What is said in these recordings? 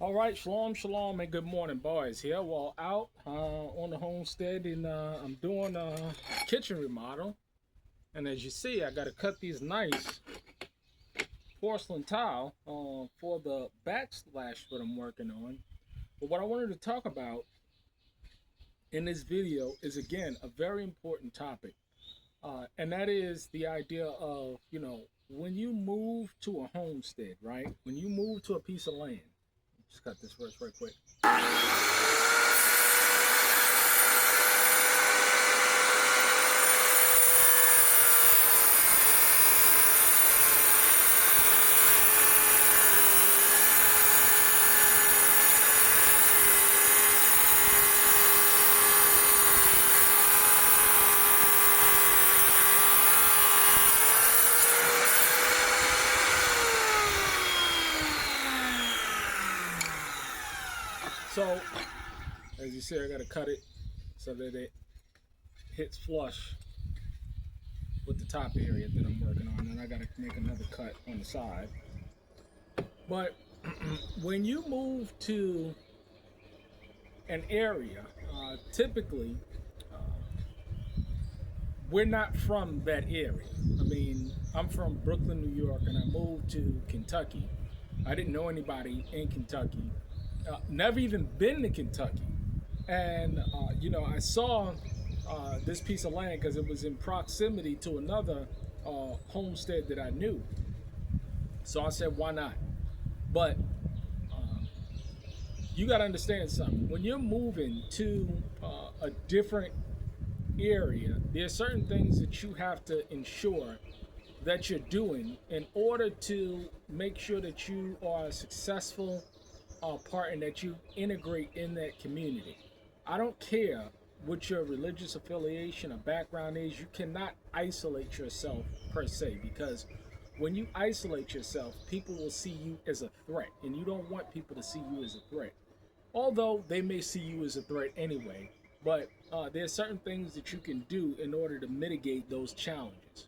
All right, shalom, and good morning, boys. Here, well, out on the homestead, and I'm doing a kitchen remodel. And as you see, I got to cut these nice porcelain tile for the backsplash that I'm working on. But what I wanted to talk about in this video is again a very important topic, and that is the idea of when you move to a homestead, right? When you move to a piece of land. Just cut this first, right quick. So, as you see, I got to cut it so that it hits flush with the top area that I'm working on, and I got to make another cut on the side. But when you move to an area, typically we're not from that area. I mean, I'm from Brooklyn, New York, and I moved to Kentucky. I didn't know anybody in Kentucky. Never even been to Kentucky, and I saw this piece of land because it was in proximity to another homestead that I knew. So I said, why not? But you got to understand something. When you're moving to a different area, there are certain things that you have to ensure that you're doing in order to make sure that you are a successful part and that you integrate in that community. I don't care what your religious affiliation or background is, you cannot isolate yourself per se, because when you isolate yourself, people will see you as a threat, and you don't want people to see you as a threat. Although they may see you as a threat anyway, but there are certain things that you can do in order to mitigate those challenges.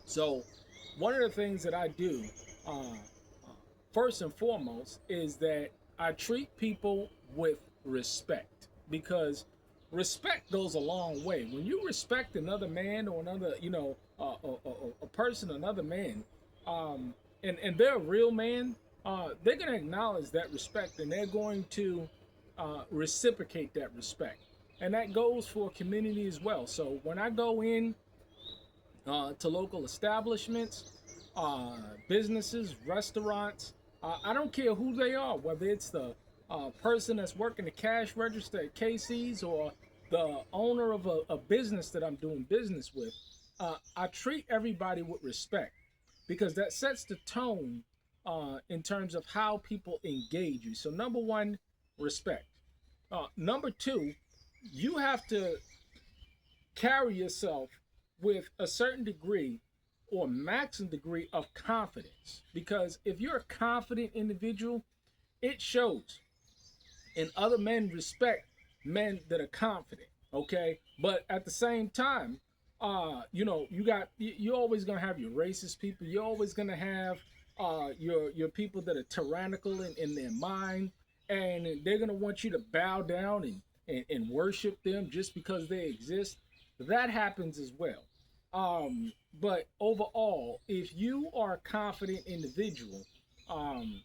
So, one of the things that I do, first and foremost, is that I treat people with respect, because respect goes a long way. When you respect another man or another, a person, another man, and they're a real man, they're going to acknowledge that respect, and they're going to reciprocate that respect. And that goes for community as well. So when I go in to local establishments, businesses, restaurants, I don't care who they are, whether it's the person that's working the cash register at Casey's or the owner of a business that I'm doing business with. I treat everybody with respect, because that sets the tone in terms of how people engage you. So number one, respect. Number two, you have to carry yourself with a certain degree or maximum degree of confidence, because if you're a confident individual, it shows. And other men respect men that are confident. Okay, but at the same time, you're always gonna have your racist people. You're always gonna have your people that are tyrannical in their mind, and they're gonna want you to bow down and worship them just because they exist. That happens as well. But overall, if you are a confident individual, um,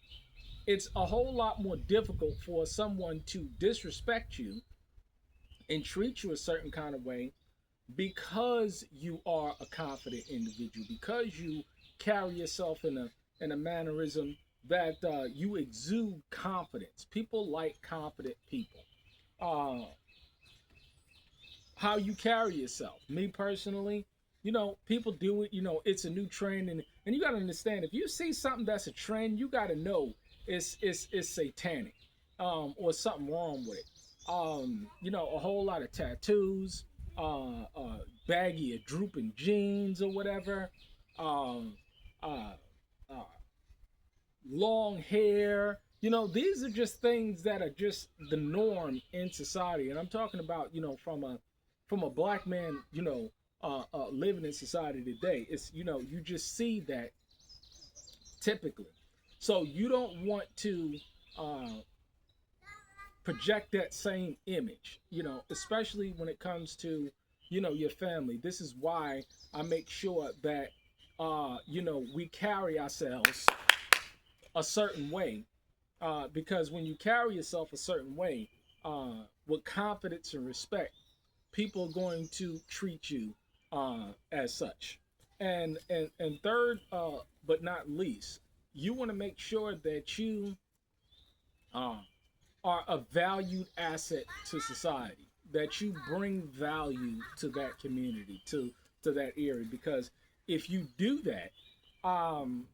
it's a whole lot more difficult for someone to disrespect you and treat you a certain kind of way, because you are a confident individual, because you carry yourself in a mannerism that you exude confidence. People like confident people. Uh, how you carry yourself. Me personally, people do it. It's a new trend, and you got to understand, if you see something that's a trend, you got to know it's satanic, or something wrong with it. A whole lot of tattoos, baggy or drooping jeans or whatever, um, uh, uh, long hair. These are just things that are just the norm in society, and I'm talking about from a black man, living in society today. It's you just see that typically. So you don't want to uh, project that same image, especially when it comes to, your family. This is why I make sure that, we carry ourselves a certain way. Because when you carry yourself a certain way, with confidence and respect, people are going to treat you as such. And third, but not least, you want to make sure that you uh, are a valued asset to society, that you bring value to that community, to that area. Because if you do that, um,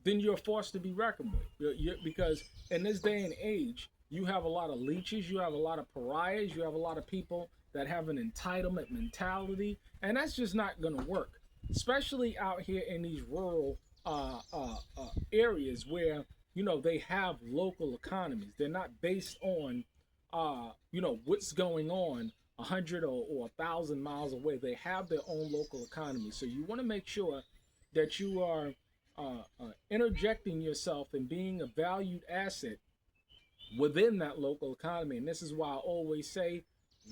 then you're forced to be reckoned with. Because in this day and age, you have a lot of leeches, you have a lot of pariahs, you have a lot of people that have an entitlement mentality, and that's just not going to work, especially out here in these rural areas where they have local economies. They're not based on what's going on 100 or 1,000 miles away. They have their own local economy. So you want to make sure that you are interjecting yourself and being a valued asset within that local economy. And this is why I always say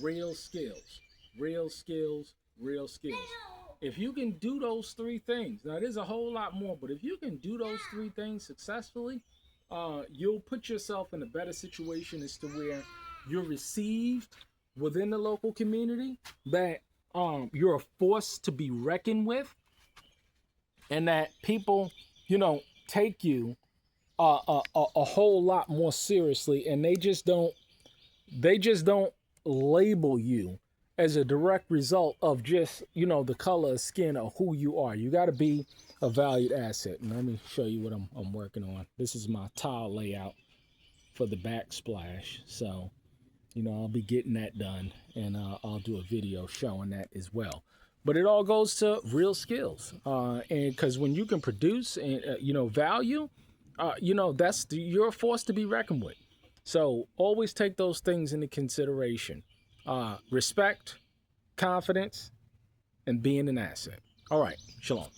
real skills, real skills, real skills. If you can do those three things, now there's a whole lot more, but if you can do those three things successfully, you'll put yourself in a better situation as to where you're received within the local community, that you're a force to be reckoned with, and that people, take you a whole lot more seriously, and they just don't label you as a direct result of just the color of skin or who you are. You got to be a valued asset. And let me show you what I'm working on. This is my tile layout for the backsplash. So I'll be getting that done, and I'll do a video showing that as well. But it all goes to real skills, and because when you can produce and value, you're a force to be reckoned with. So always take those things into consideration: respect, confidence, and being an asset. All right, shalom.